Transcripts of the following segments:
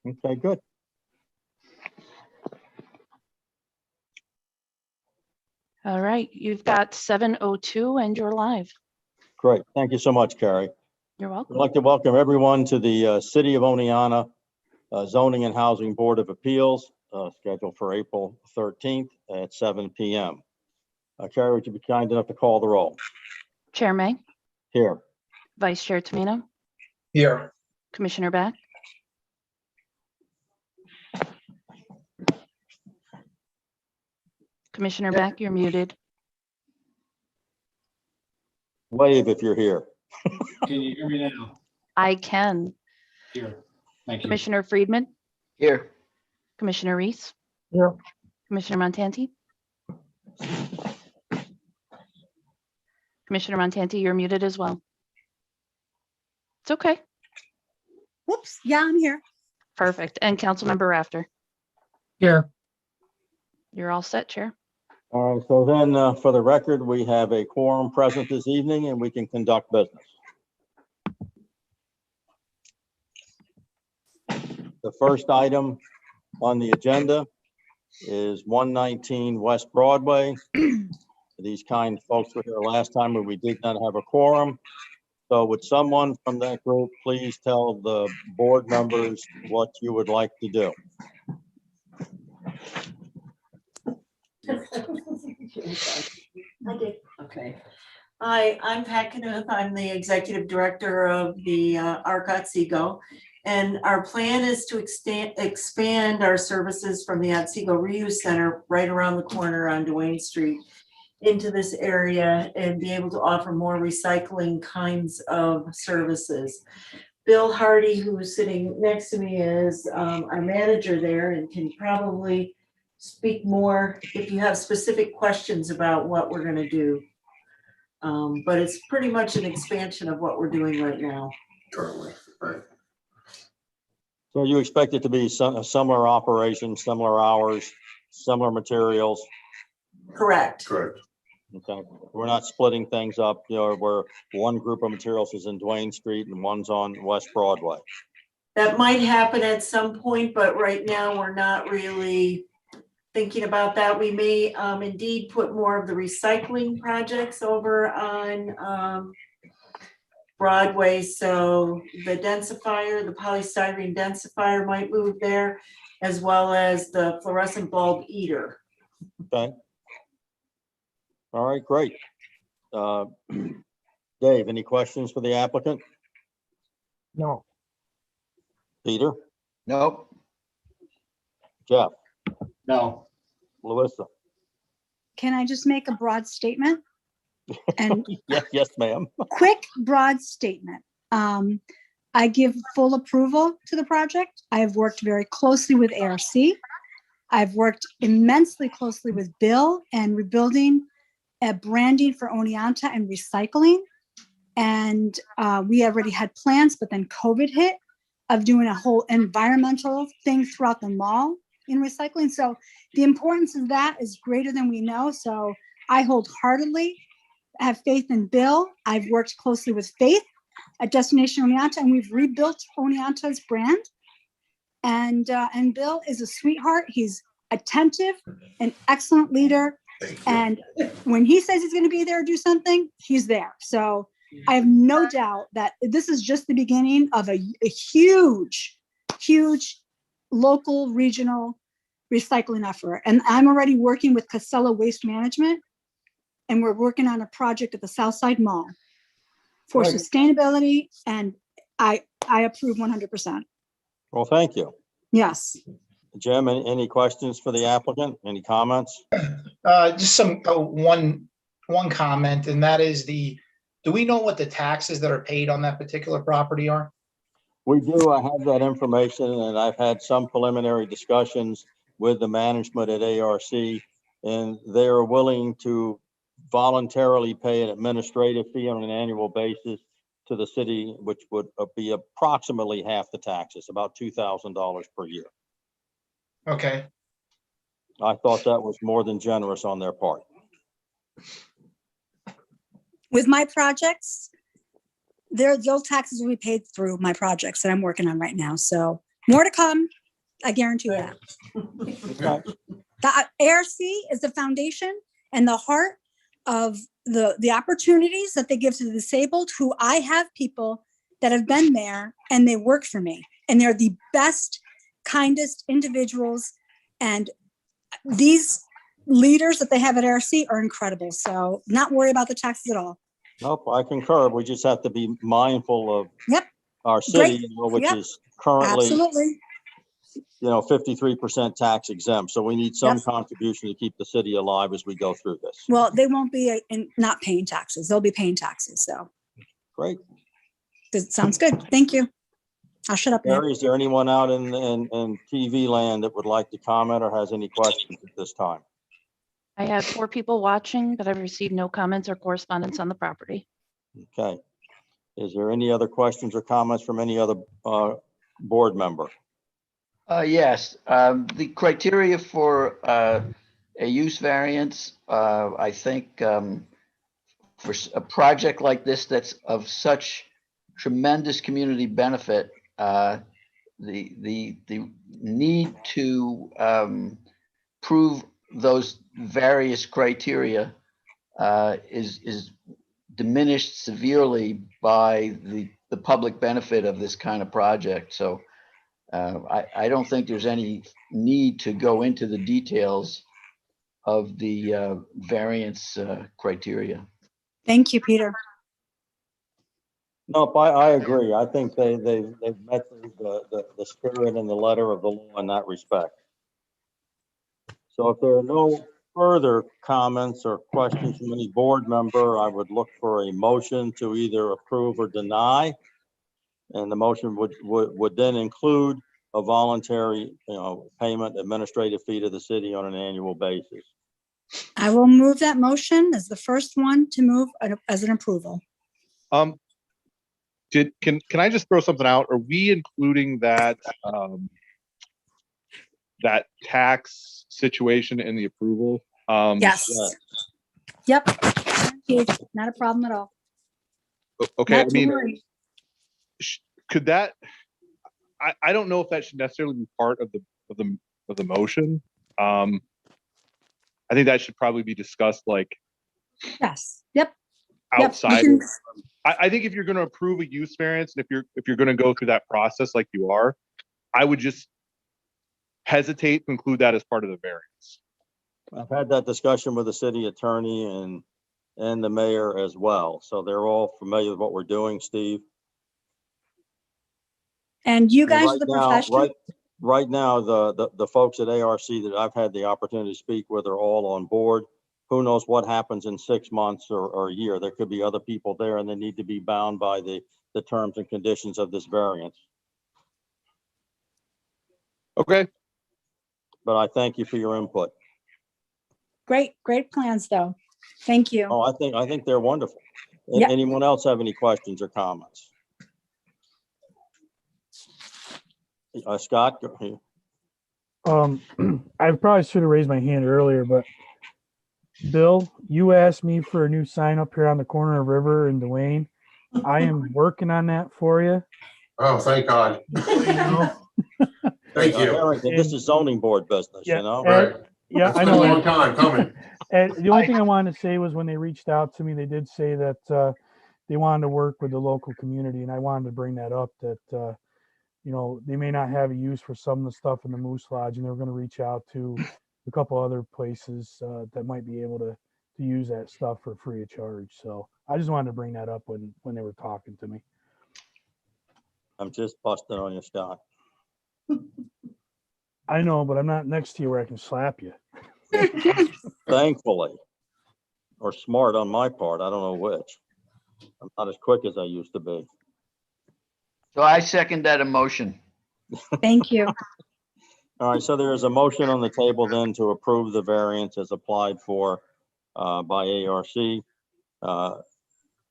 Okay, good. All right, you've got 7:02 and you're live. Great. Thank you so much, Carrie. You're I'd welcome. like to welcome everyone to the City of Oneonta Zoning and Housing Board of Appeals, scheduled for April 13th at 7 p.m. Carrie, would you be kind enough to call the roll? Chair May, Here. Vice Chair Tamino, Here. Commissioner Beck, Commissioner Beck, you're muted. Wave if you're here. Can you hear me now? I can. Here. Thank you. Commissioner Friedman, Here. Commissioner Reese. Here. Commissioner Montanti. Commissioner Montanti, you're muted as well. It's okay. Whoops, yeah, I'm here. Perfect. And Councilmember Rafter, Here. you're all set, Chair. All right, so then for the record, we have a quorum present this evening and we can conduct business. The first item on the agenda is 119 West Broadway. These kind folks were here last time when we did not have a quorum. So would someone from that group please tell the board members what you would like to do? I did. Okay. Hi, I'm Pat Knuth. I'm the executive director of the ARC Otsego. And our plan is to expand our services from the Otsego Reuse Center right around the corner on Duane Street into this area and be able to offer more recycling kinds of services. Bill Hardy, who's sitting next to me, is our manager there and can probably speak more if you have specific questions about what we're gonna do. But it's pretty much an expansion of what we're doing right now. Currently, right. So you expect it to be a similar operation, similar hours, similar materials? Correct. Correct. Okay, we're not splitting things up, you know, where one group of materials is in Duane Street and one's on West Broadway. That might happen at some point, but right now we're not really thinking about that. We may indeed put more of the recycling projects over on Broadway. So the densifier, the polystyrene densifier might move there, as well as the fluorescent bulb eater. Okay. All right, great. Dave, any questions for the applicant? No. Peter, Nope. Jeff, No. Larissa? Can I just make a broad statement? And Yes, ma'am. quick, broad statement. I give full approval to the project. I have worked very closely with ARC. I've worked immensely closely with Bill and rebuilding branding for Oneonta and recycling. And we already had plans, but then COVID hit of doing a whole environmental thing throughout the mall in recycling. So the importance of that is greater than we know. So I wholeheartedly have faith in Bill. I've worked closely with Faith at Destination Oneonta, and we've rebuilt Oneonta's brand. And Bill is a sweetheart. He's attentive, an excellent leader. And when he says he's going to be there or do something, he's there. So I have no doubt that this is just the beginning of a huge, huge local, regional recycling effort. And I'm already working with Casella Waste Management, and we're working on a project at the Southside Mall for Right. sustainability, and I approve 100%. Well, thank you. Yes. Jim, any questions for the applicant? Any comments? Just some, one comment, and that is do we know what the taxes that are paid on that particular property are? We do. I have that information, and I've had some preliminary discussions with the management at ARC, and they are willing to voluntarily pay an administrative fee on an annual basis to the city, which would be approximately half the taxes, about $2,000 per year. Okay, I thought that was more than generous on their part. With my projects, those taxes will be paid through my projects that I'm working on right now. So more to come. I guarantee you that. Okay. The ARC is the foundation and the heart of the opportunities that they give to the disabled, who I have people that have been there and they work for me, and they're the best, kindest individuals. And these leaders that they have at ARC are incredible. So not worry about the taxes at all. Nope, I concur. We just have to be mindful of Yep. our Great. city, which Yep. is currently, Absolutely. 53% tax exempt. So we need some Yes. contribution to keep the city alive as we go through this. Well, they won't be not paying taxes. They'll be paying taxes. So Great. that sounds good. Thank you. I'll shut up now. Barry, is there anyone out in TV land that would like to comment or has any questions at this time? I have 4 people watching, but I've received no comments or correspondence on the property. Okay. Is there any other questions or comments from any other board member? Yes, the criteria for a use variance, I think for a project like this that's of such tremendous community benefit, the need to prove those various criteria is diminished severely by the public benefit of this kind of project. So I don't think there's any need to go into the details of the variance criteria. Thank you, Peter. Nope, I agree. I think they've met the spirit and the letter of the law in that respect. So if there are no further comments or questions from any board member, I would look for a motion to either approve or deny. And the motion would then include a voluntary, payment administrative fee to the city on an annual basis. I will move that motion as the first one to move as an approval. Can I just throw something out? Are we including that that tax situation in the approval? Yes. yeah. Yep. Not a problem at all. Okay, I Not to mean, worry. could that? I don't know if that should necessarily be part of the motion. I think that should probably be discussed like Yes. Yep. outside. Yep. I think if you're going to approve a use variance, and if you're going to go through that process like you are, I would just hesitate to include that as part of the variance. I've had that discussion with the city attorney and the mayor as well. So they're all familiar with what we're doing, Steve. And you guys are Right the now- professional. Right now, the folks at ARC that I've had the opportunity to speak with are all on board. Who knows what happens in 6 months or a year? There could be other people there and they need to be bound by the terms and conditions of this variance. Okay. But I thank you for your input. Great plans though. Thank you. Oh, I think they're wonderful. Yep. Anyone else have any questions or comments? Scott? Go ahead. I probably should have raised my hand earlier, but Bill, you asked me for a new sign up here on the corner of River and Duane. I am working on that for you. Oh, thank God. You know? Thank you. Harrington, this is zoning board business, Yeah, you know? Right. Yeah, It's I been a know. long time coming. And the only thing I wanted to say was when they reached out to me, they did say that they wanted to work with the local community, and I wanted to bring that up that they may not have a use for some of the stuff in the Moose Lodge, and they're going to reach out to a couple other places that might be able to use that stuff for free of charge. So I just wanted to bring that up when they were talking to me. I'm just busting on you, Scott. I know, but I'm not next to you where I can slap you. Thankfully, or smart on my part, I don't know which. I'm not as quick as I used to be. So I second that emotion. Thank you. All right, so there is a motion on the table then to approve the variance as applied for by ARC.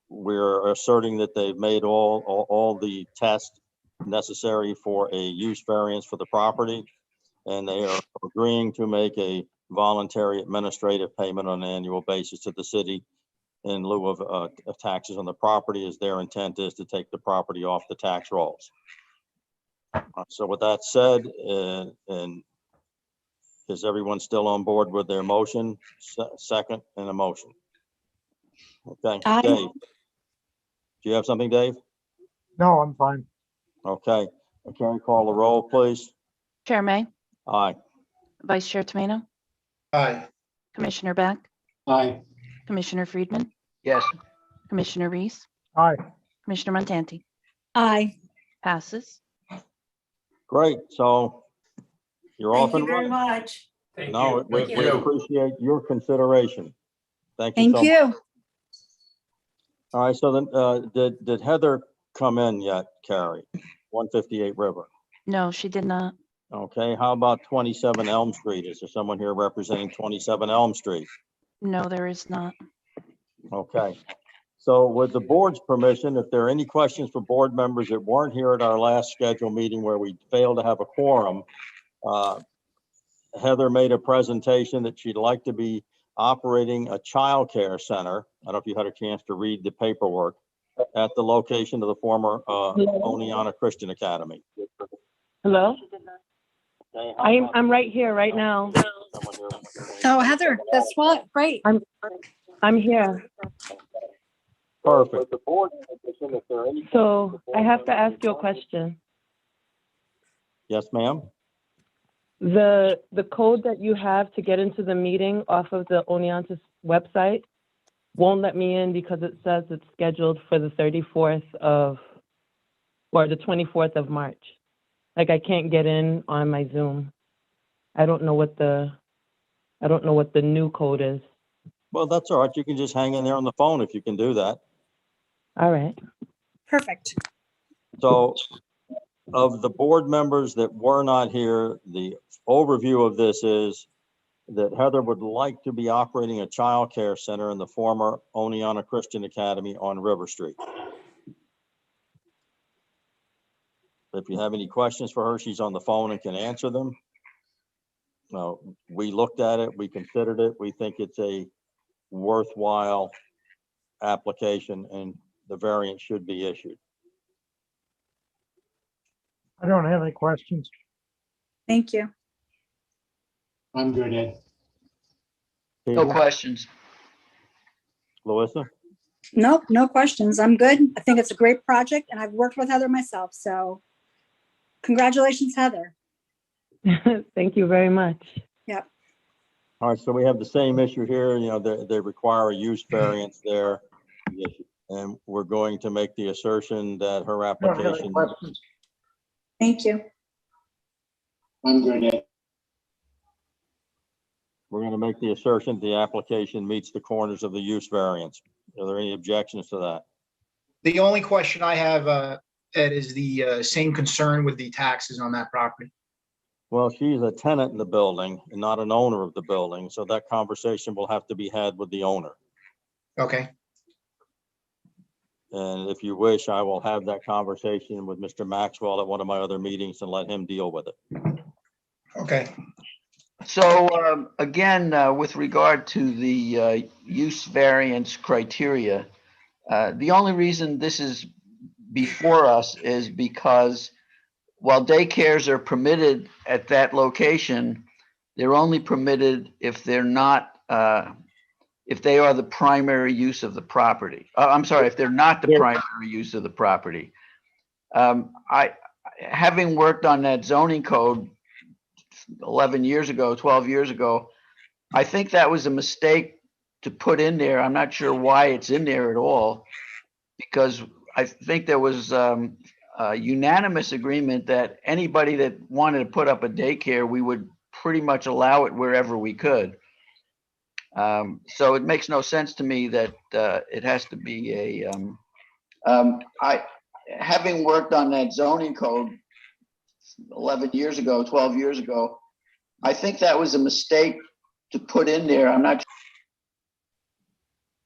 We're asserting that they've made all the tests necessary for a use variance for the property, and they are agreeing to make a voluntary administrative payment on an annual basis to the city in lieu of taxes on the property, as their intent is to take the property off the tax rolls. So with that said, and is everyone still on board with their motion? Second and a motion. Okay, Aye. Dave. Do you have something, Dave? No, I'm fine. Okay, can you call the roll, please? Chair May, Aye. Vice Chair Tomato, Aye. Commissioner Beck, Aye. Commissioner Friedman, Yes, Commissioner Reese, Aye. Commissioner Montanti. Aye. Passes. Great, so you're off Thank you and very running. much. Thank No, you. we Thank we you. appreciate your consideration. Thank you Thank so much. you. All right, so then, did Heather come in yet, Carrie? 158 River. No, she did not. Okay, how about 27 Elm Street? Is there someone here representing 27 Elm Street? No, there is not. Okay, so with the board's permission, if there are any questions for board members that weren't here at our last scheduled meeting where we failed to have a quorum, Heather made a presentation that she'd like to be operating a childcare center. I don't know if you had a chance to read the paperwork at the location of the former Oneonta Christian Academy. Hello, Okay, how about I'm right here, right now. someone here? Oh, Heather, that's what, great. I'm here. Perfect. So I have to ask you a question. Yes, ma'am. The code that you have to get into the meeting off of the Oneonta website won't let me in because it says it's scheduled for the 34th of, or the 24th of March. Like I can't get in on my Zoom. I don't know what the new code is. Well, that's all right. You can just hang in there on the phone if you can do that. All right. Perfect. So of the board members that were not here, the overview of this is that Heather would like to be operating a child care center in the former Oneonta Christian Academy on River Street. If you have any questions for her, she's on the phone and can answer them. We looked at it, we considered it, we think it's a worthwhile application and the variance should be issued. I don't have any questions. Thank you. I'm good, Ed. no Peter, questions. Larissa? Nope, no questions. I'm good. I think it's a great project and I've worked with Heather myself, so congratulations, Heather. Thank you very much. All right, so we have the same issue here, they require a use variance there. And we're going to make the assertion that her application, Thank you. I'm good, Ed. we're going to make the assertion the application meets the corners of the use variance. Are there any objections to that? The only question I have, Ed, is the same concern with the taxes on that property. Well, she's a tenant in the building and not an owner of the building, so that conversation will have to be had with the owner. Okay, And if you wish, I will have that conversation with Mr. Maxwell at one of my other meetings and let him deal with it. okay. So again, with regard to the use variance criteria, the only reason this is before us is because while daycares are permitted at that location, they're only permitted if they're not, if they are the primary use of the property. I'm sorry, if they're not the primary use of the property. Having worked on that zoning code 11 years ago, 12 years ago, I think that was a mistake to put in there. I'm not sure why it's in there at all, because I think there was a unanimous agreement that anybody that wanted to put up a daycare, we would pretty much allow it wherever we could. So it makes no sense to me that it has to be having worked on that zoning code 11 years ago, 12 years ago, I think that was a mistake to put in there. I'm not.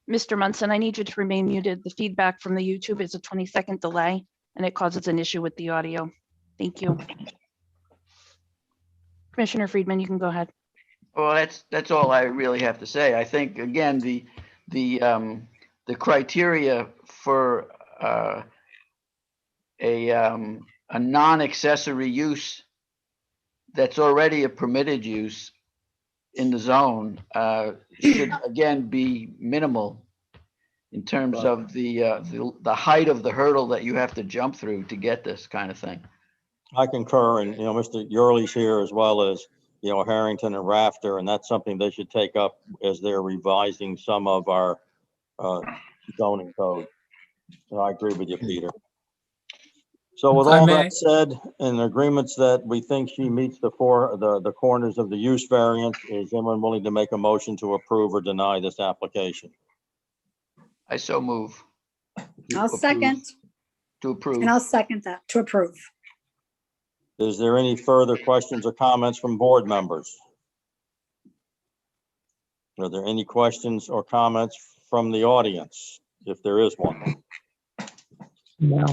Mr. Munson, I need you to remain muted. The feedback from the YouTube is a 20-second delay and it causes an issue with the audio. Thank you. Commissioner Friedman, you can go ahead. Well, that's all I really have to say. I think, again, the criteria for a a non-accessory use that's already a permitted use in the zone should again be minimal in terms of the height of the hurdle that you have to jump through to get this kind of thing. I concur, and, Mr. Yurley's here as well as, Harrington and Rafter, and that's something they should take up as they're revising some of our zoning code. So I agree with you, Peter. So with If I all may. that said, and agreements that we think she meets the corners of the use variance, is anyone willing to make a motion to approve or deny this application? I so move. I'll second, To approve. and I'll second that, to approve. Is there any further questions or comments from board members? Are there any questions or comments from the audience, if there is one? No.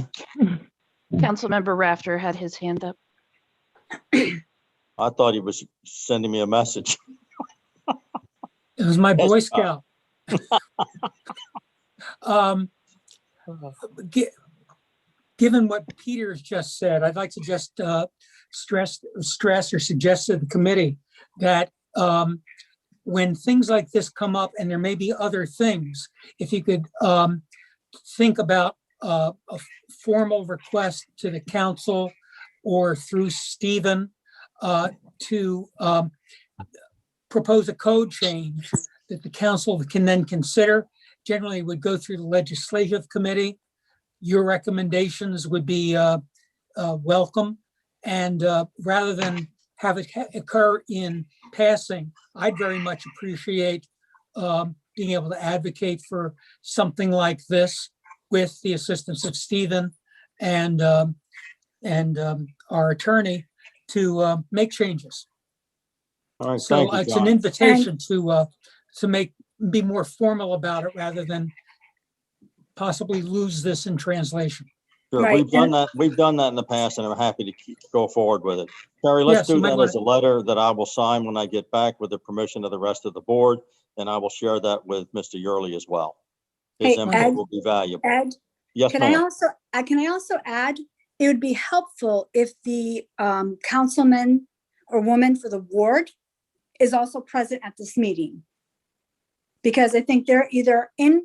Councilmember Rafter had his hand up. I thought he was sending me a message. It was my Yes, Boy Scout. Given what Peter's just said, I'd like to just stress or suggest to the committee that when things like this come up, and there may be other things, if you could think about a formal request to the council or through Stephen to propose a code change that the council can then consider. Generally would go through the legislative committee. Your recommendations would be welcome. And rather than have it occur in passing, I'd very much appreciate being able to advocate for something like this with the assistance of Stephen and our attorney to make changes. All right, So thank you, it's an John. invitation to be more formal about it rather than possibly lose this in translation. Sure, Right, we've done that in the past, and I'm happy to go forward with it. Terry, let's Yes, you do might that want as a letter that I will sign when I get back with the permission of the rest of the board, and I will share that with Mr. Yurley as well. His Hey, input Ed, will be valuable. Ed, Yes, can I ma'am. also add, it would be helpful if the councilman or woman for the ward is also present at this meeting. Because I think they're either in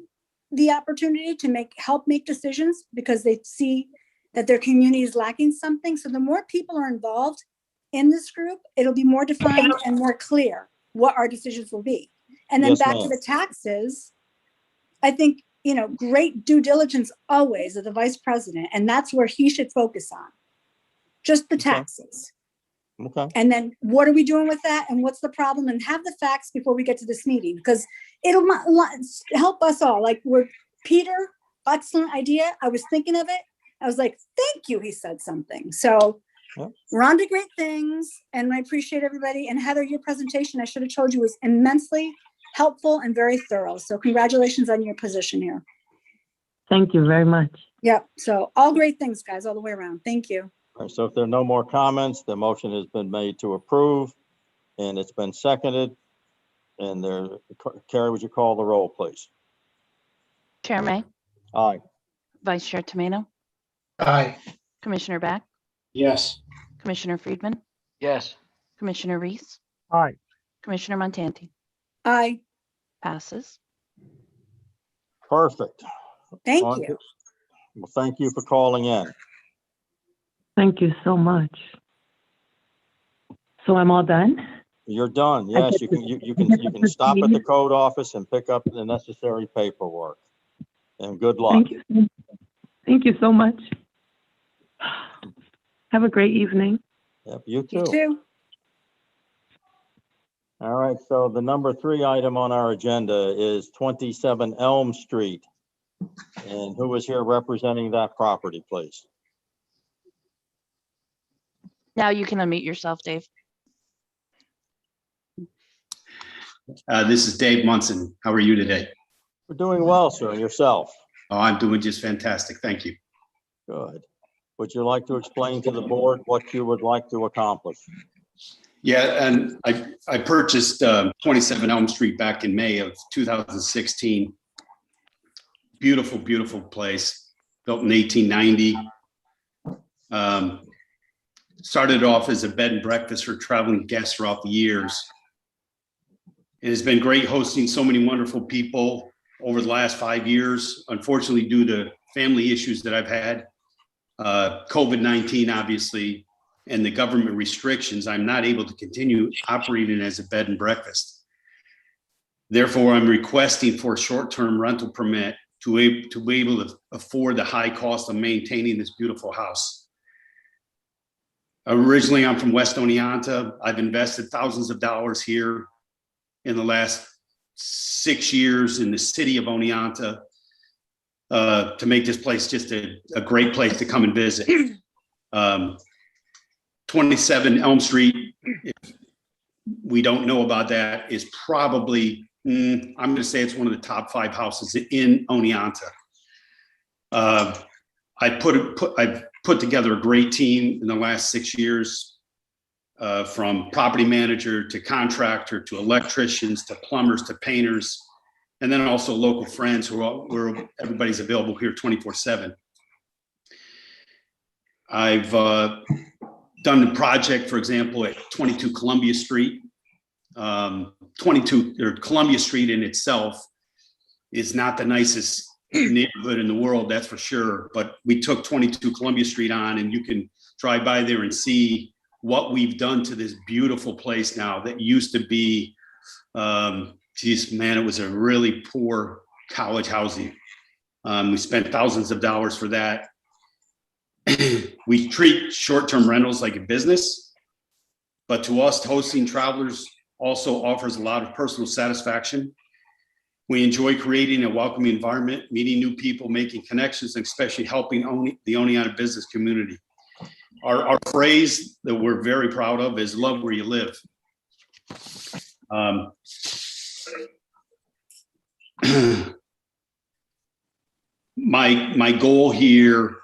the opportunity to help make decisions because they see that their community is lacking something. So the more people are involved in this group, it'll be more defined and more clear what our decisions will be. And then Yes, back to ma'am. the taxes, I think, great due diligence always of the vice president, and that's where he should focus on. Just the Okay. taxes. Okay, And then what are we doing with that? And what's the problem? And have the facts before we get to this meeting, because it'll help us all. Like Peter, excellent idea. I was thinking of it. I was like, thank you. He said something. So Yep. we're on to great things, and I appreciate everybody. And Heather, your presentation, I should have told you, was immensely helpful and very thorough. So congratulations on your position here. Thank you very much. Yep. So all great things, guys, all the way around. Thank you. all right, so if there are no more comments, the motion has been made to approve, and it's been seconded. And Carrie, would you call the roll, please? Chair May, Aye. Vice Chair Tomino, Aye. Commissioner Back, Yes. Commissioner Friedman, Yes. Commissioner Reese, Aye. Commissioner Montanti. Aye. Passes. Perfect. Thank On you. to- Well, thank you for calling in. Thank you so much. So I'm all done? You're done. I Yes, get you to- can, you I can, get you to can stop at the proceed. code office and pick up the necessary paperwork. And good luck. Thank you. Thank you so much. Have a great evening. Yep, you You too. too. All right, so the number 3 item on our agenda is 27 Elm Street. And who is here representing that property, please? Now you can unmute yourself, Dave. This is Dave Munson. How are you today? We're doing well, sir, and yourself? Oh, I'm doing just fantastic. Thank you. Good. Would you like to explain to the board what you would like to accomplish? Yeah, and I purchased 27 Elm Street back in May of 2016. Beautiful, beautiful place, built in 1890. Started off as a bed and breakfast for traveling guests throughout the years. It has been great hosting so many wonderful people over the last 5 years. Unfortunately, due to family issues that I've had, COVID-19, obviously, and the government restrictions, I'm not able to continue operating as a bed and breakfast. Therefore, I'm requesting for a short-term rental permit to be able to afford the high cost of maintaining this beautiful house. Originally, I'm from West Oneonta. I've invested thousands of dollars here in the last 6 years in the city of Oneonta to make this place just a great place to come and visit. 27 Elm Street, if we don't know about that, is probably, I'm going to say it's one of the top 5 houses in Oneonta. I've put together a great team in the last 6 years, from property manager to contractor to electricians to plumbers to painters, and then also local friends where everybody's available here 24/7. I've done the project, for example, at 22 Columbia Street. 22 or Columbia Street in itself is not the nicest neighborhood in the world, that's for sure. But we took 22 Columbia Street on, and you can drive by there and see what we've done to this beautiful place now that used to be, geez, man, it was a really poor college housing. We spent thousands of dollars for that. We treat short-term rentals like a business, but to us, hosting travelers also offers a lot of personal satisfaction. We enjoy creating a welcoming environment, meeting new people, making connections, and especially helping the Oneonta business community. Our phrase that we're very proud of is "Love where you live." My goal here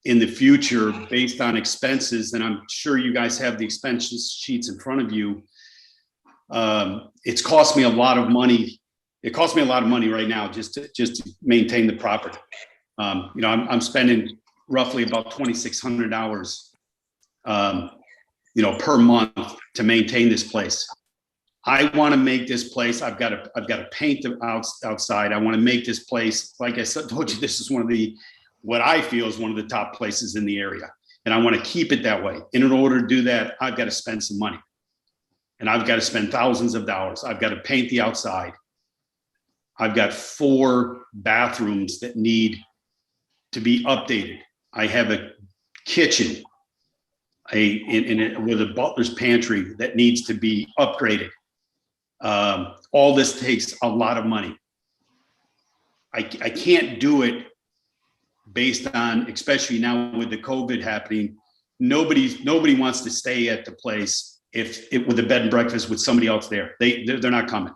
in the future, based on expenses, and I'm sure you guys have the expenses sheets in front of you. It's cost me a lot of money. It costs me a lot of money right now just to maintain the property. I'm spending roughly about $2,600, per month to maintain this place. I want to make this place. I've got to paint the outside. I want to make this place, like I told you, this is what I feel is one of the top places in the area, and I want to keep it that way. And in order to do that, I've got to spend some money, and I've got to spend thousands of dollars. I've got to paint the outside. I've got 4 bathrooms that need to be updated. I have a kitchen, with a butler's pantry that needs to be upgraded. All this takes a lot of money. I can't do it based on, especially now with the COVID happening. Nobody wants to stay at the place with a bed and breakfast with somebody else there. They're not coming.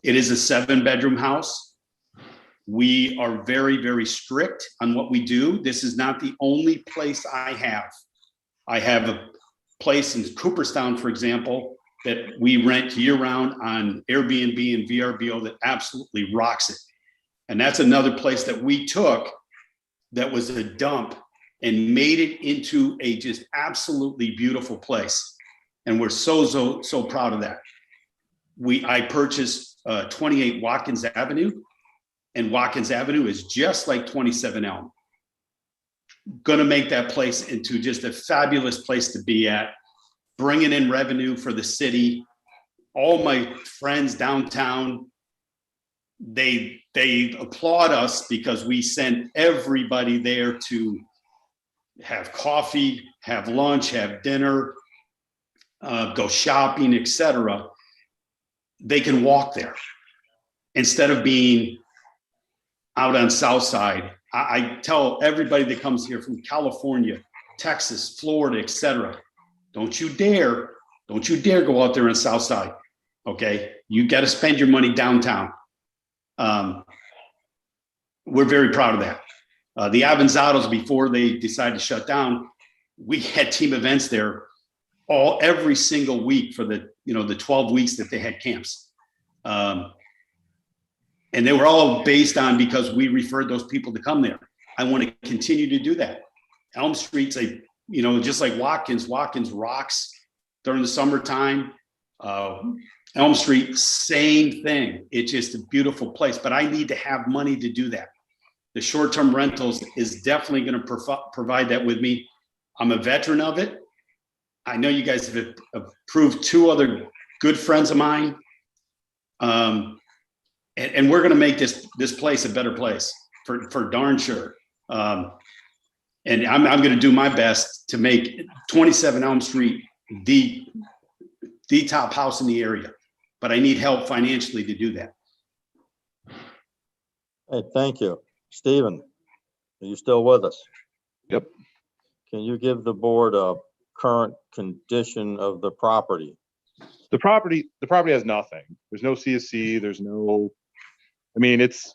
It is a 7-bedroom house. We are very, very strict on what we do. This is not the only place I have. I have a place in Cooperstown, for example, that we rent year-round on Airbnb and VRBO that absolutely rocks it. And that's another place that we took that was a dump and made it into a just absolutely beautiful place. And we're so proud of that. I purchased 28 Watkins Avenue, and Watkins Avenue is just like 27 Elm. Gonna make that place into just a fabulous place to be at, bringing in revenue for the city. All my friends downtown, they applaud us because we send everybody there to have coffee, have lunch, have dinner, go shopping, etc. They can walk there instead of being out on South Side. I tell everybody that comes here from California, Texas, Florida, etc. Don't you dare go out there on South Side. Okay, you got to spend your money downtown. We're very proud of that. The Avanzados, before they decided to shut down, we had team events there every single week for the 12 weeks that they had camps. And they were all based on because we referred those people to come there. I want to continue to do that. Elm Street's just like Watkins rocks during the summertime. Elm Street, same thing. It's just a beautiful place, but I need to have money to do that. The short-term rentals is definitely going to provide that with me. I'm a veteran of it. I know you guys have approved 2 other good friends of mine. And we're going to make this place a better place for darn sure. And I'm going to do my best to make 27 Elm Street the top house in the area, but I need help financially to do that. Hey, thank you. Stephen, are you still with us? Yep. Can you give the board a current condition of the property? The property has nothing. There's no CSC. There's no, it's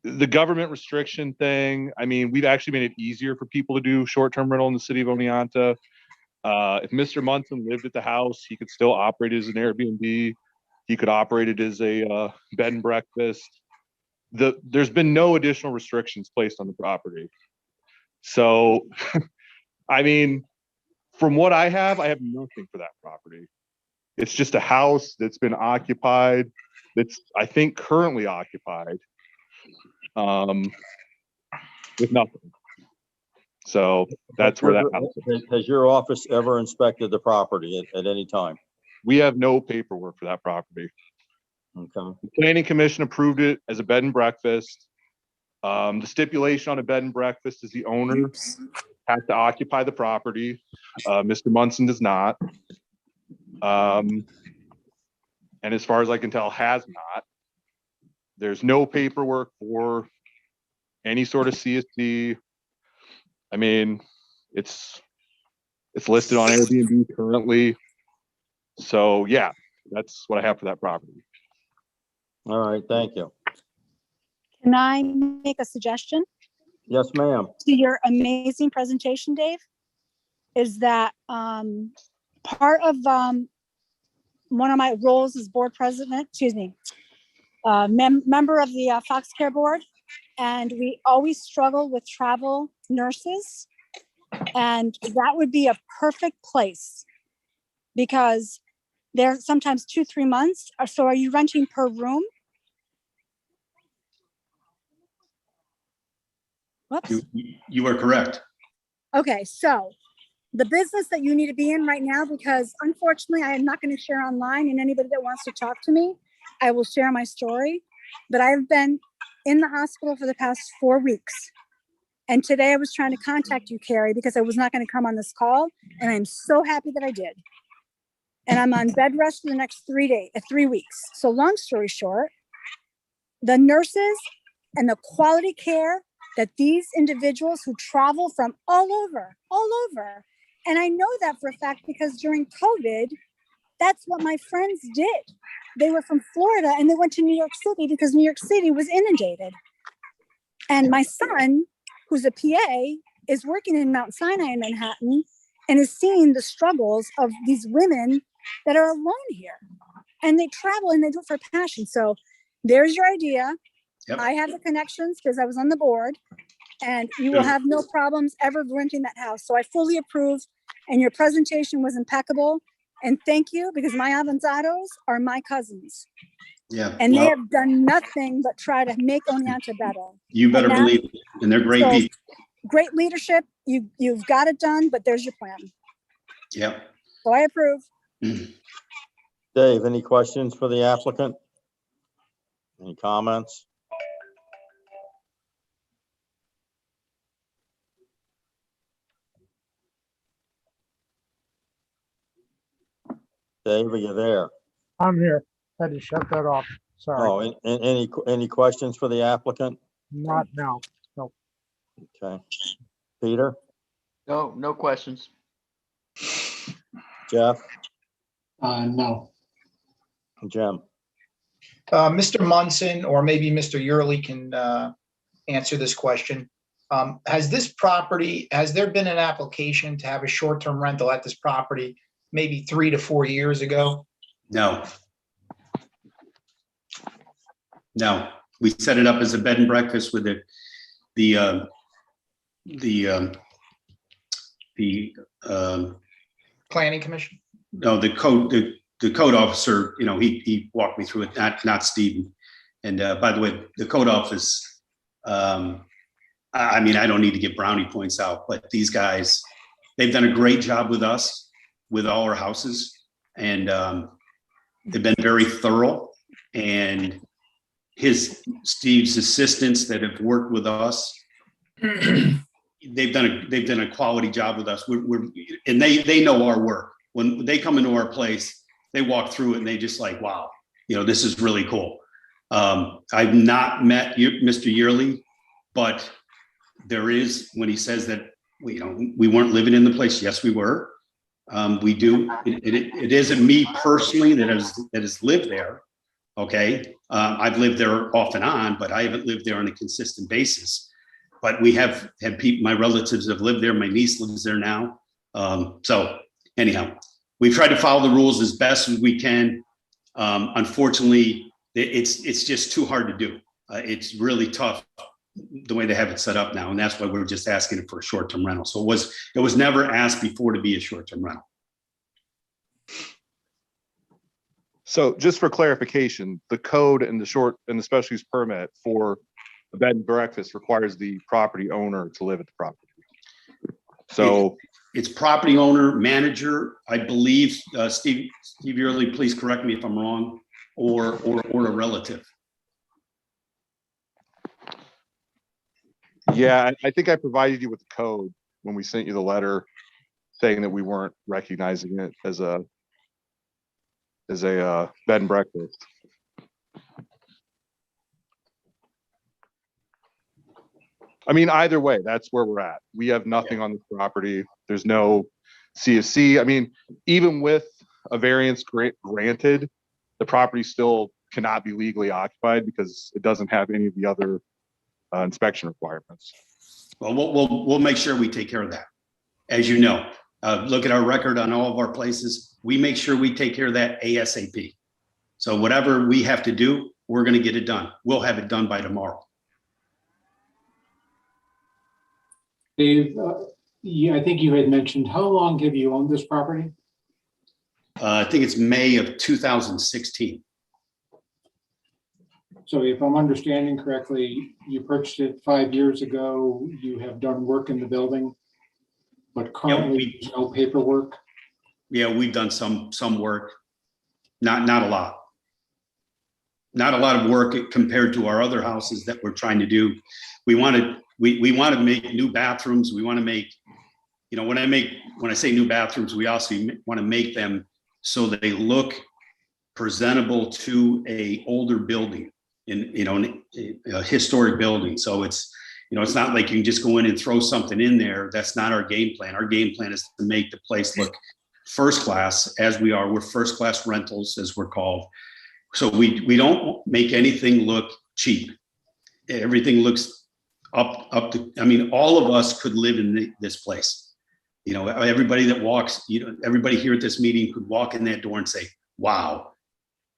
the government restriction thing. We've actually made it easier for people to do short-term rental in the city of Oneonta. If Mr. Munson lived at the house, he could still operate it as an Airbnb. He could operate it as a bed and breakfast. There's been no additional restrictions placed on the property. So, from what I have nothing for that property. It's just a house that's been occupied. That's, I think, currently occupied with nothing. So that's where that house is. Has your office ever inspected the property at any time? We have no paperwork for that property. Okay. The Planning Commission approved it as a bed and breakfast. The stipulation on a bed and breakfast is the owner has to occupy the property. Mr. Munson does not. And as far as I can tell, has not. There's no paperwork for any sort of CSD. It's listed on Airbnb currently. So yeah, that's what I have for that property. All right, thank you. Can I make a suggestion Yes, ma'am. to your amazing presentation, Dave? Is that part of one of my roles as board president, member of the Foxcare board, and we always struggle with travel nurses, and that would be a perfect place because they're sometimes 2-3 months. So are you renting per room? Whoops. You are correct. Okay, so the business that you need to be in right now, because unfortunately I am not going to share online, and anybody that wants to talk to me, I will share my story. But I've been in the hospital for the past 4 weeks. And today I was trying to contact you, Carrie, because I was not going to come on this call. And I'm so happy that I did. And I'm on bed rest for the next 3 weeks. So long story short, the nurses and the quality care that these individuals who travel from all over, and I know that for a fact because during COVID, that's what my friends did. They were from Florida and they went to New York City because New York City was inundated. And my son, who's a PA, is working in Mount Sinai in Manhattan and is seeing the struggles of these women that are alone here. And they travel and they do it for passion. So there's your idea. Yep. I have the connections because I was on the board, and you will have no problems ever renting that house. So I fully approve, and your presentation was impeccable. And thank you, because my Avanzados are my cousins. Yeah. And they well, have done nothing but try to make Oneonta better. you better and that- believe it. And they're great So- people. Great leadership. You've got it done, but there's your plan. Yep. So I approve. Dave, any questions for the applicant? Any comments? Dave, are you there? I'm here. Had to shut that off. Sorry. Oh, any questions for the applicant? Not now. Okay. Peter, No questions. Jeff, No. Jim? Mr. Munson, or maybe Mr. Yurley can answer this question. Has there been an application to have a short-term rental at this property maybe 3 to 4 years ago? No. We set it up as a bed and breakfast with the the, Planning Commission? no, the code officer, you know, he walked me through it, not Stephen. And by the way, the code office, I mean, I don't need to give brownie points out, but these guys, they've done a great job with us, with all our houses. And they've been very thorough. And Steve's assistants that have worked with us, they've done a quality job with us. And they know our work. When they come into our place, they walk through it and they just like, wow, you know, this is really cool. I've not met Mr. Yearly, but there is, when he says that, you know, we weren't living in the place. Yes, we were. We do. It isn't me personally that has lived there. Okay. I've lived there off and on, but I haven't lived there on a consistent basis. But we have had people, my relatives have lived there. My niece lives there now. So anyhow, we've tried to follow the rules as best as we can. Unfortunately, it's just too hard to do. It's really tough the way they have it set up now. And that's why we're just asking it for a short-term rental. So it was never asked before to be a short-term rental. So just for clarification, the code and the special use permit for a bed and breakfast requires the property owner to live at the property. So it's property owner, manager, I believe, Steve Yearly, please correct me if I'm wrong, or a relative. yeah, I think I provided you with the code when we sent you the letter saying that we weren't recognizing it as a bed and breakfast. I mean, either way, that's where we're at. We have nothing on this property. There's no CFC. I mean, even with a variance granted, the property still cannot be legally occupied because it doesn't have any of the other inspection requirements. Well, we'll make sure we take care of that. As you know, look at our record on all of our places. We make sure we take care of that ASAP. So whatever we have to do, we're going to get it done. We'll have it done by tomorrow. Dave, I think you had mentioned, how long have you owned this property? I think it's May of 2016. So if I'm understanding correctly, you purchased it 5 years ago. You have done work in the building, but currently there's no paperwork. Yeah, we've done some work, not a lot. Not a lot of work compared to our other houses that we're trying to do. We want to make new bathrooms. We want to make, you know, when I say new bathrooms, we also want to make them so that they look presentable to a older building, in a historic building. So it's, you know, it's not like you can just go in and throw something in there. That's not our game plan. Our game plan is to make the place look first class, as we are. We're first class rentals, as we're called. So we don't make anything look cheap. Everything looks up to, I mean, all of us could live in this place. You know, everybody that walks, you know, everybody here at this meeting could walk in that door and say, wow.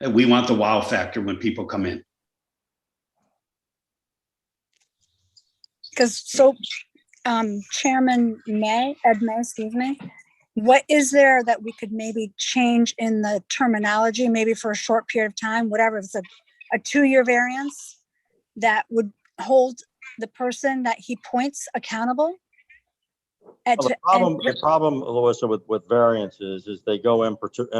And we want the wow factor when people come in. Because Chairman Ed May, excuse me, what is there that we could maybe change in the terminology, maybe for a short period of time, whatever, if it's a 2-year variance that would hold the person that he points accountable? Well, the problem, Louisa, with variances is they go in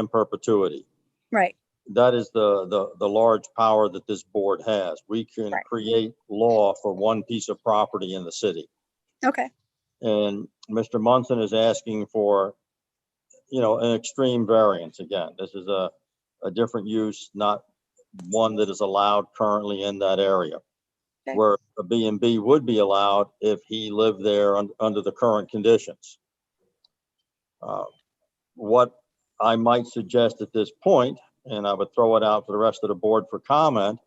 perpetuity. Right. That is the large power that this board has. We can create law for one piece of property in the city. Okay. And Mr. Munson is asking for, you know, an extreme variance. Again, this is a different use, not one that is allowed currently in that area. Okay. Where a B&B would be allowed if he lived there under the current conditions. What I might suggest at this point, and I would throw it out for the rest of the board for comment,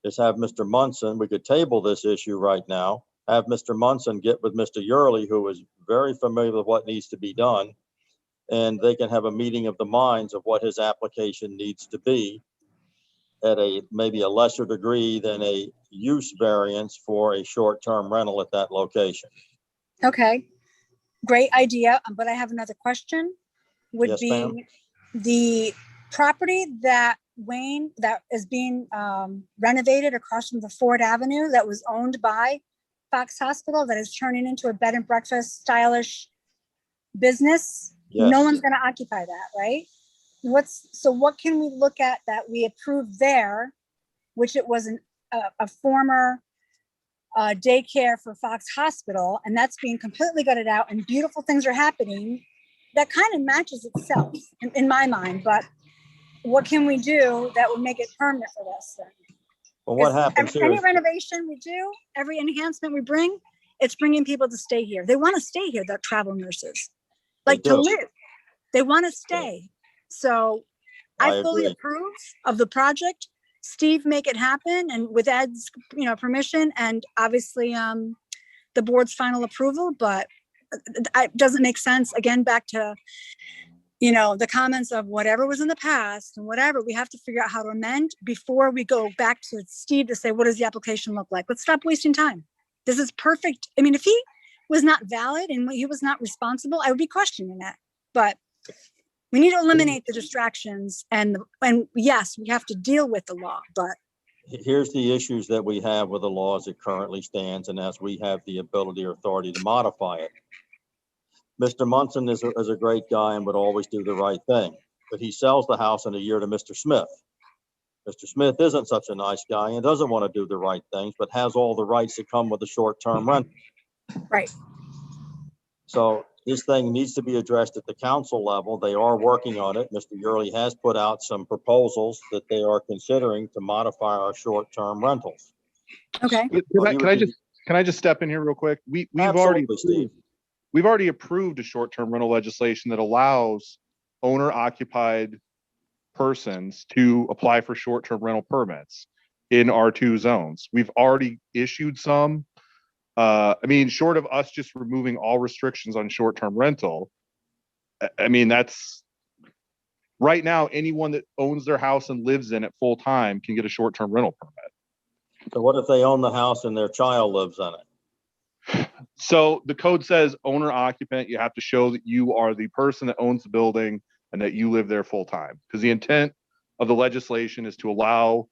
is have Mr. Munson, we could table this issue right now, have Mr. Munson get with Mr. Yearly, who is very familiar with what needs to be done, and they can have a meeting of the minds of what his application needs to be at maybe a lesser degree than a use variance for a short-term rental at that location. Okay. great idea, but I have another question. Would Yes, ma'am. be the property that Wayne, that is being renovated across from the Ford Avenue that was owned by Fox Hospital, that is turning into a bed and breakfast stylish business. No Yes. one's gonna occupy that, right? So what can we look at that we approved there, which it was a former daycare for Fox Hospital, and that's being completely gutted out and beautiful things are happening that kind of matches itself in my mind, but what can we do that would make it permanent for this thing? Well, what 'Cause happens here any is, renovation we do, every enhancement we bring, it's bringing people to stay here. They want to stay here, the travel nurses, They like to do. live. They want to stay. So I I fully agree. approve of the project. Steve, make it happen, and with Ed's, permission, and obviously the board's final approval. But it doesn't make sense. Again, back to the comments of whatever was in the past and whatever. We have to figure out how to amend before we go back to Steve to say, what does the application look like? Let's stop wasting time. This is perfect. I mean, if he was not valid and he was not responsible, I would be questioning it. But we need to eliminate the distractions, and yes, we have to deal with the law, but here's the issues that we have with the law as it currently stands, and as we have the ability or authority to modify it. Mr. Munson is a great guy and would always do the right thing, but he sells the house in a year to Mr. Smith. Mr. Smith isn't such a nice guy and doesn't want to do the right things, but has all the rights that come with a short-term rent. right. So this thing needs to be addressed at the council level. They are working on it. Mr. Yurley has put out some proposals that they are considering to modify our short-term rentals. Okay. Can I just step in here real quick? We've already Absolutely, Steve. We've already approved a short-term rental legislation that allows owner-occupied persons to apply for short-term rental permits in R2 zones. We've already issued some. I mean, short of us just removing all restrictions on short-term rental, I mean, that's right now, anyone that owns their house and lives in it full-time can get a short-term rental permit. So what if they own the house and their child lives in it? So the code says owner occupant, you have to show that you are the person that owns the building and that you live there full time. Because the intent of the legislation is to allow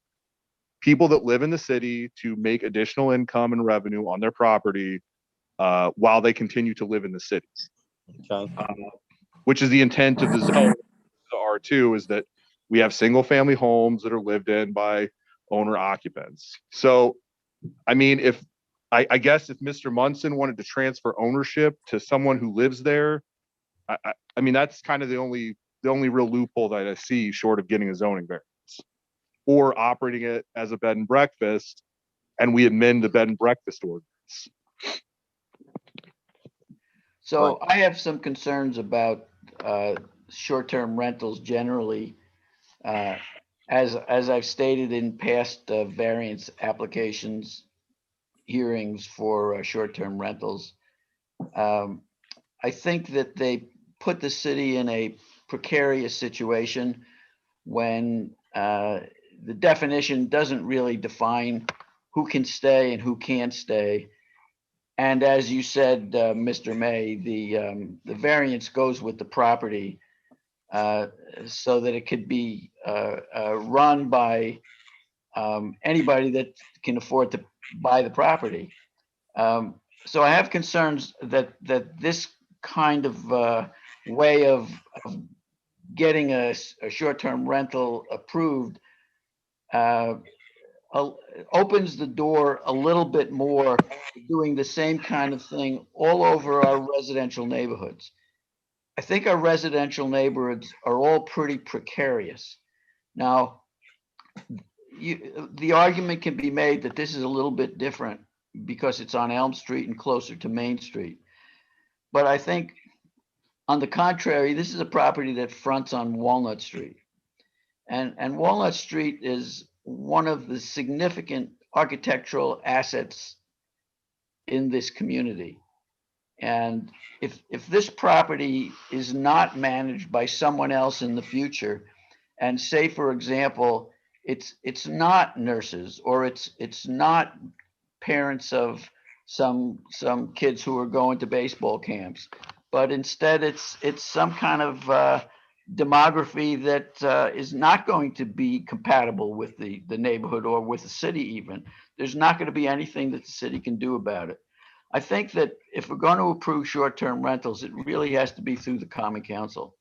people that live in the city to make additional income and revenue on their property while they continue to live in the city. Okay. Which is the intent of the zone, the R2, is that we have single family homes that are lived in by owner occupants. So, I mean, I guess if Mr. Munson wanted to transfer ownership to someone who lives there, I mean, that's kind of the only real loophole that I see short of getting a zoning variance or operating it as a bed and breakfast, and we amend the bed and breakfast ordinance. So I have some concerns about short-term rentals generally. As I've stated in past variance applications, hearings for short-term rentals, I think that they put the city in a precarious situation when the definition doesn't really define who can stay and who can't stay. And as you said, Mr. May, the variance goes with the property so that it could be run by anybody that can afford to buy the property. So I have concerns that this kind of way of getting a short-term rental approved opens the door a little bit more to doing the same kind of thing all over our residential neighborhoods. I think our residential neighborhoods are all pretty precarious. Now, the argument can be made that this is a little bit different because it's on Elm Street and closer to Main Street. But I think, on the contrary, this is a property that fronts on Walnut Street. And Walnut Street is one of the significant architectural assets in this community. And if this property is not managed by someone else in the future, and say, for example, it's not nurses, or it's not parents of some kids who are going to baseball camps, but instead it's some kind of demography that is not going to be compatible with the neighborhood or with the city even. There's not going to be anything that the city can do about it. I think that if we're going to approve short-term rentals, it really has to be through the Common Council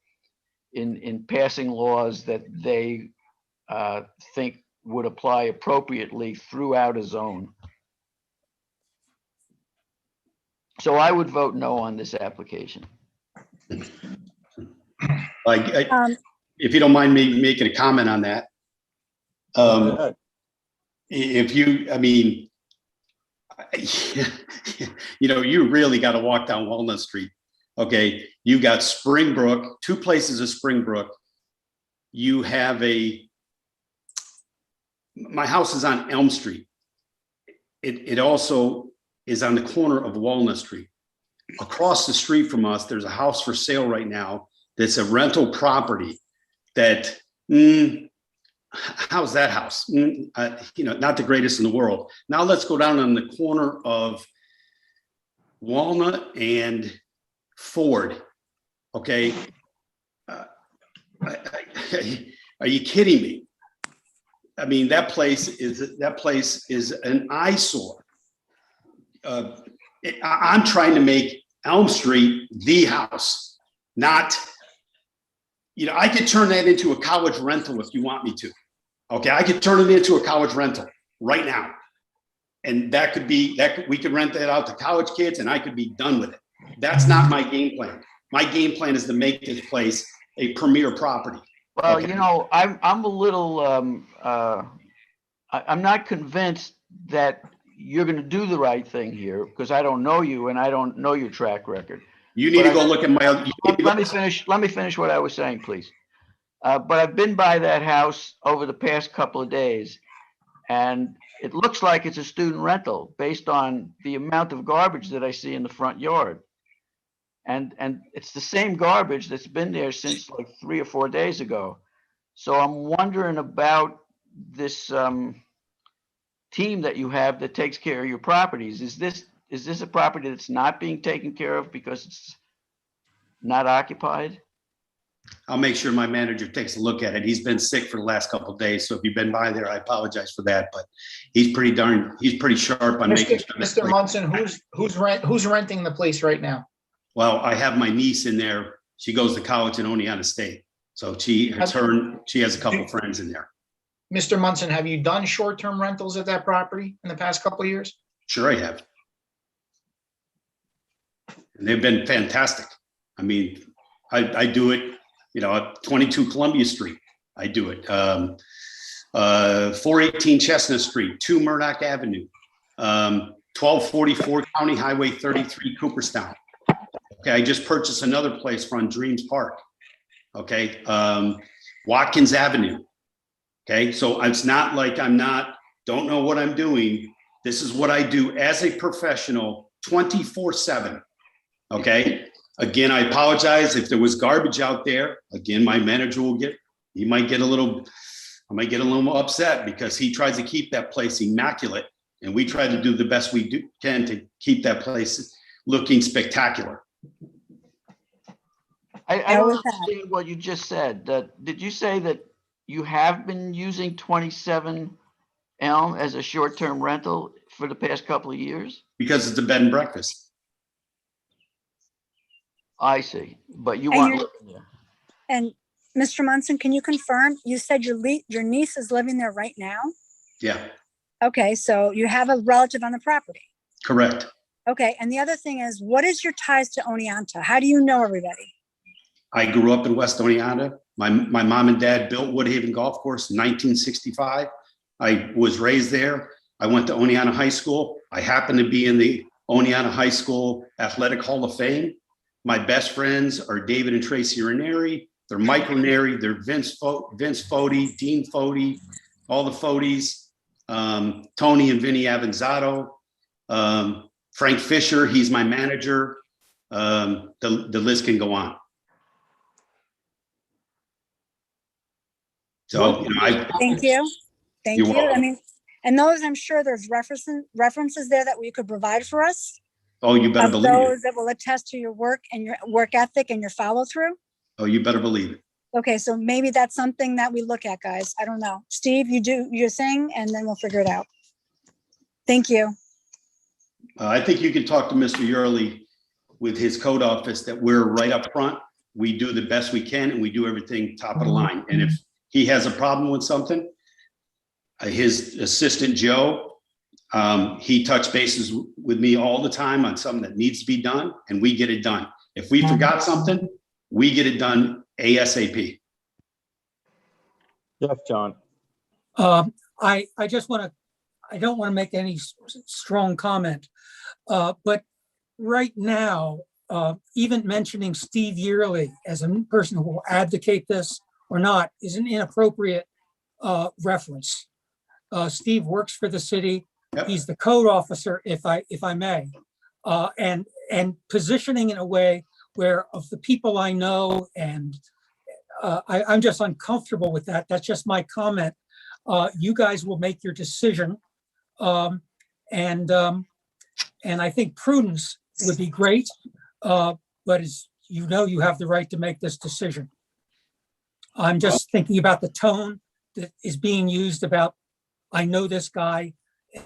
in passing laws that they think would apply appropriately throughout a zone. So I would vote no on this application. If you don't mind me making a comment on that. Go ahead. If you, I mean, you know, you really got to walk down Walnut Street. Okay, you got Springbrook, 2 places of Springbrook. You have my house is on Elm Street. It also is on the corner of Walnut Street. Across the street from us, there's a house for sale right now that's a rental property that, how's that house? You know, not the greatest in the world. Now let's go down on the corner of Walnut and Ford. Okay. Are you kidding me? I mean, that place is an eyesore. I'm trying to make Elm Street the house, not, you know, I could turn that into a college rental if you want me to. Okay, I could turn it into a college rental right now. And that could be, we could rent that out to college kids and I could be done with it. That's not my game plan. My game plan is to make this place a premier property. Well, Okay. you know, I'm a little, I'm not convinced that you're going to do the right thing here because I don't know you and I don't know your track record. You need to go look at my. Let me finish what I was saying, please. But I've been by that house over the past couple of days, and it looks like it's a student rental based on the amount of garbage that I see in the front yard. And it's the same garbage that's been there since like 3 or 4 days ago. So I'm wondering about this team that you have that takes care of your properties. Is this a property that's not being taken care of because it's not occupied? I'll make sure my manager takes a look at it. He's been sick for the last couple of days, so if you've been by there, I apologize for that. But he's pretty sharp on making sure. Mr. Munson, who's renting the place right now? Well, I have my niece in there. She goes to college in Oneonta State, so she has a couple friends in there. Mr. Munson, have you done short-term rentals at that property in the past couple of years? Sure, I have. And they've been fantastic. I mean, I do it, you know, at 22 Columbia Street. I do it. 418 Chestnut Street, 2 Murdoch Avenue, 1244 County Highway 33 Cooperstown. Okay, I just purchased another place on Dreams Park. Okay, Watkins Avenue. Okay, so it's not like don't know what I'm doing. This is what I do as a professional 24/7. Okay, again, I apologize if there was garbage out there. Again, my manager I might get a little upset because he tries to keep that place immaculate. And we try to do the best we can to keep that place looking spectacular. I don't understand what you just said. Did you say that you have been using 27 Elm as a short-term rental for the past couple of years? Because it's a bed and breakfast. I see, but you And want. you're- And Mr. Munson, can you confirm, you said your niece is living there right now? Yeah, Okay, so you have a relative on the property. correct. Okay, and the other thing is, what is your ties to Oneonta? How do you know everybody? I grew up in West Oneonta. My mom and dad built Woodhaven Golf Course in 1965. I was raised there. I went to Oneonta High School. I happened to be in the Oneonta High School Athletic Hall of Fame. My best friends are David and Tracy Ranieri. They're Mike Ranieri. They're Vince Foti, Dean Foti, all the Fotis, Tony and Vinny Avanzato, Frank Fisher. He's my manager. The list can go on. So, you know, Thank you. Thank You're you. welcome. I mean, and those, I'm sure there's references there that we could provide for us. Oh, you better of believe it. those that will attest to your work and your work ethic and your follow through? Oh, you better believe it. Okay, so maybe that's something that we look at, guys. I don't know. Steve, you do your thing and then we'll figure it out. Thank you. I think you can talk to Mr. Yurley with his code office that we're right up front. We do the best we can and we do everything top of the line. And if he has a problem with something, his assistant, Joe, he touch bases with me all the time on something that needs to be done and we get it done. If we forgot something, we get it done ASAP. Yes, John. I just want to, I don't want to make any strong comment, but right now, even mentioning Steve Yearly as a person who will advocate this or not is an inappropriate reference. Steve works for the city. Yep. He's the code officer, if I may, and positioning in a way where of the people I know, and I'm just uncomfortable with that. That's just my comment. You guys will make your decision, and I think prudence would be great, but as you know, you have the right to make this decision. I'm just thinking about the tone that is being used about, I know this guy,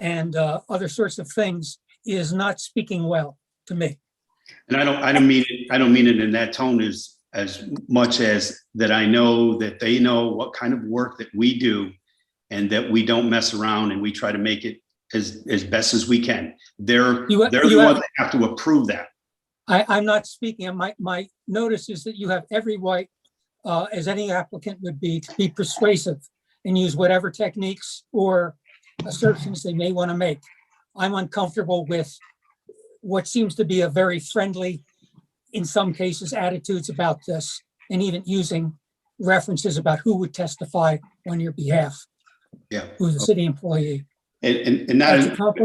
and other sorts of things is not speaking well to me. And I don't mean it in that tone as much as that I know that they know what kind of work that we do and that we don't mess around and we try to make it as best as we can. They're the ones that have to approve that. I'm not speaking, my notice is that you have every right, as any applicant would be, to be persuasive and use whatever techniques or assertions they may want to make. I'm uncomfortable with what seems to be a very friendly, in some cases, attitudes about this, and even using references about who would testify on your behalf. Yeah. Who's a city employee. And That's not,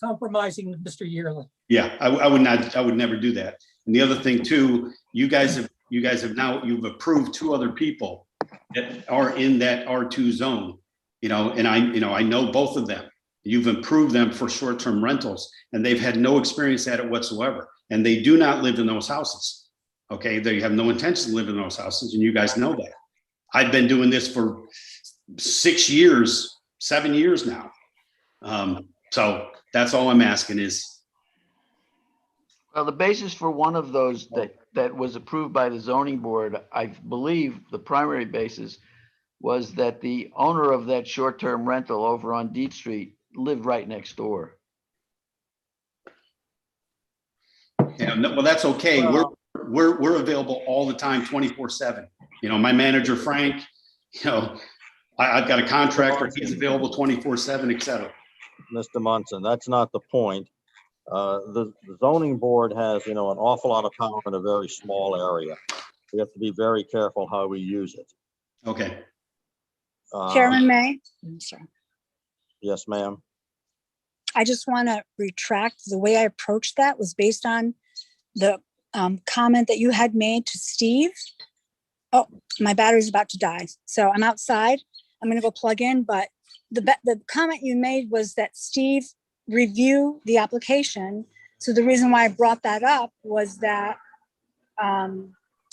compromising Mr. Yearly. yeah, I would never do that. And the other thing too, you guys have now, you've approved 2 other people that are in that R2 zone, and I know both of them. You've improved them for short-term rentals and they've had no experience at it whatsoever. And they do not live in those houses. Okay. They have no intention to live in those houses. And you guys know that. I've been doing this for 6 years, 7 years now. So that's all I'm asking is. Well, the basis for one of those that was approved by the zoning board, I believe the primary basis was that the owner of that short-term rental over on Deed Street lived right next door. Yeah, no, well, that's okay. We're available all the time, 24/7. My manager, Frank, I've got a contractor, he's available 24/7, et cetera. Mr. Munson, that's not the point. The zoning board has, an awful lot of power in a very small area. We have to be very careful how we use it. Okay. Chairman May? I'm sorry. Yes, ma'am. I just want to retract the way I approached that was based on the comment that you had made to Steve. Oh, my battery's about to die. So I'm outside. I'm going to go plug in. But the comment you made was that Steve review the application. So the reason why I brought that up was that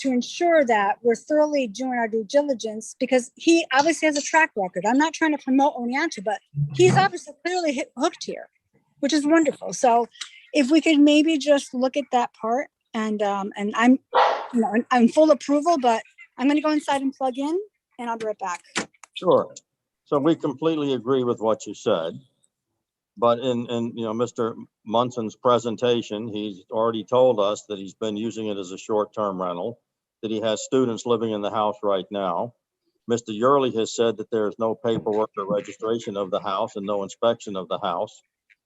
to ensure that we're thoroughly doing our due diligence, because he obviously has a track record. I'm not trying to promote Oneonta, but he's obviously clearly hooked here, which is wonderful. So if we could maybe just look at that part, and I'm full approval, but I'm going to go inside and plug in, and I'll be right back. Sure. So we completely agree with what you said. But in Mr. Munson's presentation, he's already told us that he's been using it as a short-term rental, that he has students living in the house right now. Mr. Yearly has said that there is no paperwork or registration of the house and no inspection of the house.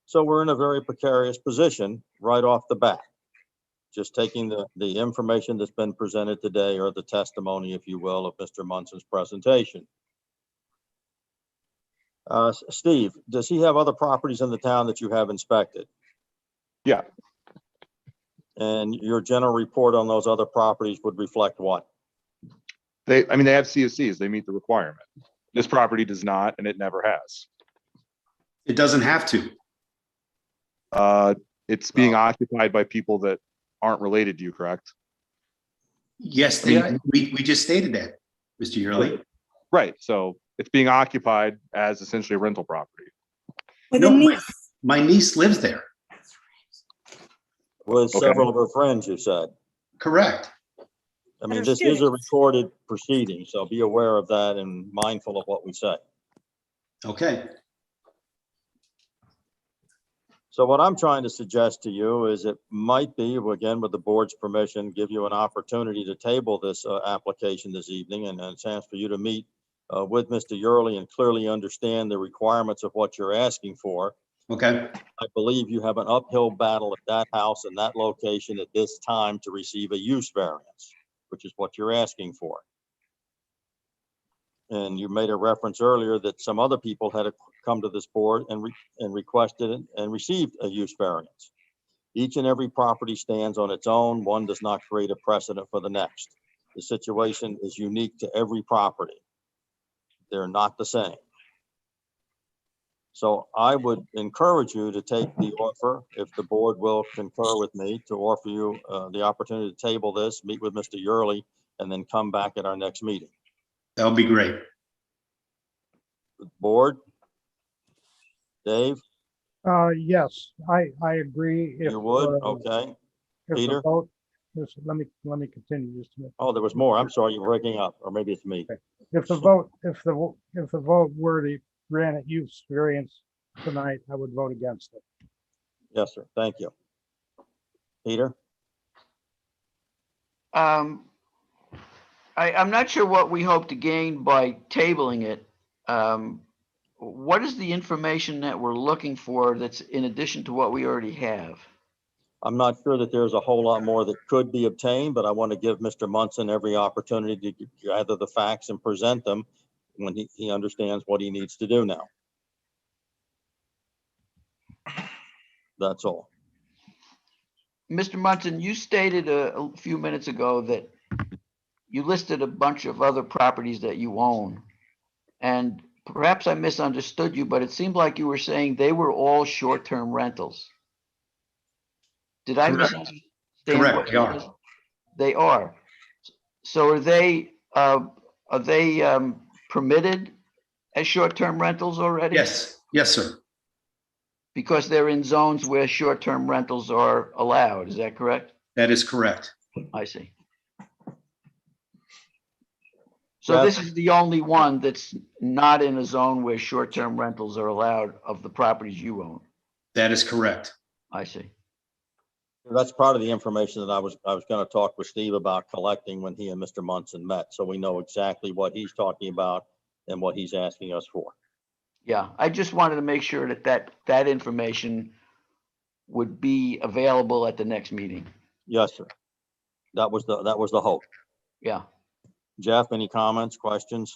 So we're in a very precarious position right off the bat. Just taking the information that's been presented today, or the testimony, if you will, of Mr. Munson's presentation. Steve, does he have other properties in the town that you have inspected? Yeah. And your general report on those other properties would reflect what? They have CSCs, they meet the requirement. This property does not, and it never has. It doesn't have to. It's being No. occupied by people that aren't related to you, correct? Yes, Yeah. we just stated that, Mr. Yurley. Right, so it's being occupied as essentially a rental property. With No, a niece. my niece lives there. With Okay. several of her friends, you said. Correct. I mean, her this is a students. recorded proceeding, so be aware of that and mindful of what we say. Okay. So what I'm trying to suggest to you is it might be, again, with the board's permission, give you an opportunity to table this application this evening and a chance for you to meet with Mr. Yurley and clearly understand the requirements of what you're asking for. Okay. I believe you have an uphill battle at that house and that location at this time to receive a use variance, which is what you're asking for. And you made a reference earlier that some other people had come to this board and requested it and received a use variance. Each and every property stands on its own. One does not create a precedent for the next. The situation is unique to every property. They're not the same. So I would encourage you to take the offer, if the board will concur with me, to offer you the opportunity to table this, meet with Mr. Yurley, and then come back at our next meeting. That would be great. Board? Dave, Yes, I agree. you would? Okay. if the Peter? vote- just let me continue just a minute. Oh, there was more. I'm sorry, you're breaking up, or maybe it's me. If the vote were to grant a use variance tonight, I would vote against it. Yes, sir. Thank you. Peter? I'm not sure what we hope to gain by tabling it. What is the information that we're looking for that's in addition to what we already have? I'm not sure that there's a whole lot more that could be obtained, but I want to give Mr. Munson every opportunity to gather the facts and present them when he understands what he needs to do now. That's all. Mr. Munson, you stated a few minutes ago that you listed a bunch of other properties that you own. And perhaps I misunderstood you, but it seemed like you were saying they were all short-term rentals. Did I Correct. misunderstand? Correct, what they you are. said? They are. So are they permitted as short-term rentals already? Yes, yes, sir. Because they're in zones where short-term rentals are allowed, is that correct? That is correct. I see. So this is the only one that's not in a zone where short-term rentals are allowed of the properties you own? That is correct. I see. That's part of the information that I was going to talk with Steve about collecting when he and Mr. Munson met. So we know exactly what he's talking about and what he's asking us for. Yeah, I just wanted to make sure that information would be available at the next meeting. Yes, sir. That was the hope. Yeah. Jeff, any comments, questions?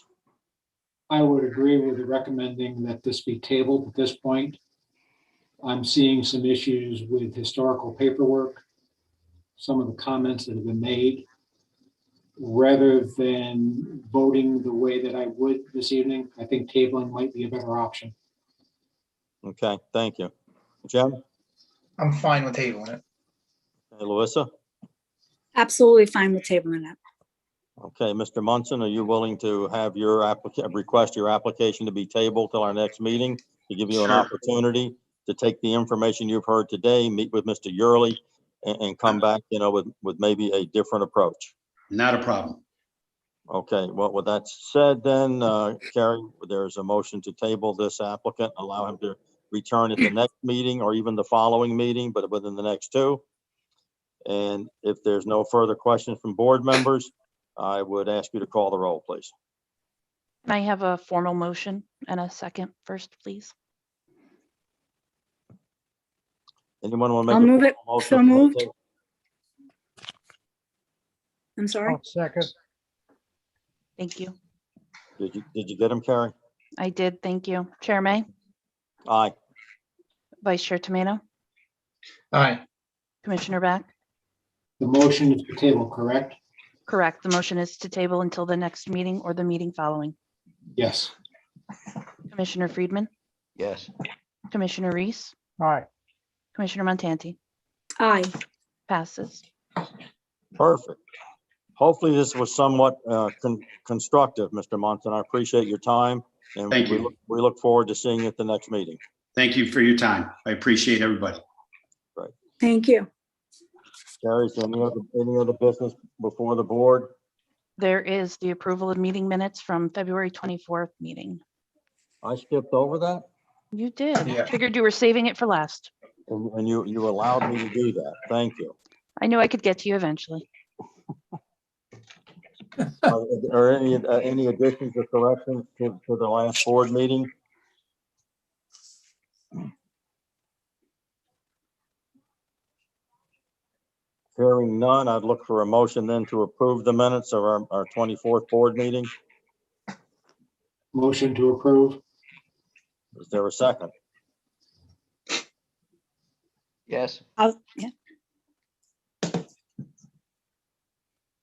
I would agree with recommending that this be tabled at this point. I'm seeing some issues with historical paperwork, some of the comments that have been made. Rather than voting the way that I would this evening, I think tabling might be a better option. Okay, thank you. Jim? I'm fine with tabling it. Hey, Louisa? Absolutely fine with tabling it. Okay, Mr. Munson, are you willing to have your request your application to be tabled till our next meeting to give you an Sure. opportunity to take the information you've heard today, meet with Mr. Yurley, and come back, with maybe a different approach? Not a problem. Okay, well, with that said, then, Carrie, there's a motion to table this applicant, allow him to return at the next meeting or even the following meeting, but within the next two. And if there's no further questions from board members, I would ask you to call the roll, please. Can I have a formal motion and a second first, please? Anyone want to make? I'll a move it. formal So motion? moved. I'm sorry. Second. Thank you. Did you get him, Carrie? I did. Thank you. Chair May, Aye. Vice Chair Tomato, Aye. Commissioner Back. The motion is to table, correct? Correct. The motion is to table until the next meeting or the meeting following. Yes. Commissioner Friedman, Yes. Commissioner Reese, All right. Commissioner Montanti, Aye. passes. Perfect. Hopefully this was somewhat constructive, Mr. Munson. I appreciate your time. And Thank you. we look forward to seeing you at the next meeting. Thank you for your time. I appreciate everybody. Thank you. Carrie, is there any other business before the board? There is the approval of meeting minutes from February 24th meeting. I skipped over that You did. Yeah. Figured you were saving it for last. and you allowed me to do that. Thank you. I knew I could get to you eventually. Are any additions or corrections to the last board meeting? Hearing none, I'd look for a motion then to approve the minutes of our 24th board meeting. Motion to approve. Is there a second? Yes. Yeah.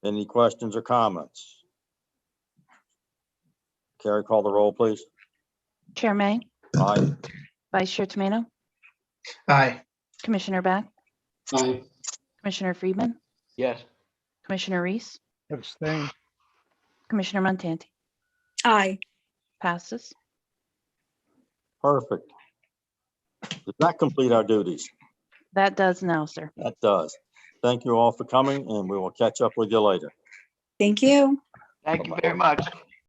Any questions or comments? Carrie, call the roll, please. Chair May, Aye. Vice Chair Tomato, Aye. Commissioner Beck, Aye. Commissioner Friedman, Yes. Commissioner Reese, Abstain. Commissioner Montanti, Aye. passes. Perfect. Does that complete our duties? That does now, sir. That does. Thank you all for coming, and we will catch up with you later. Thank you. Thank you very much.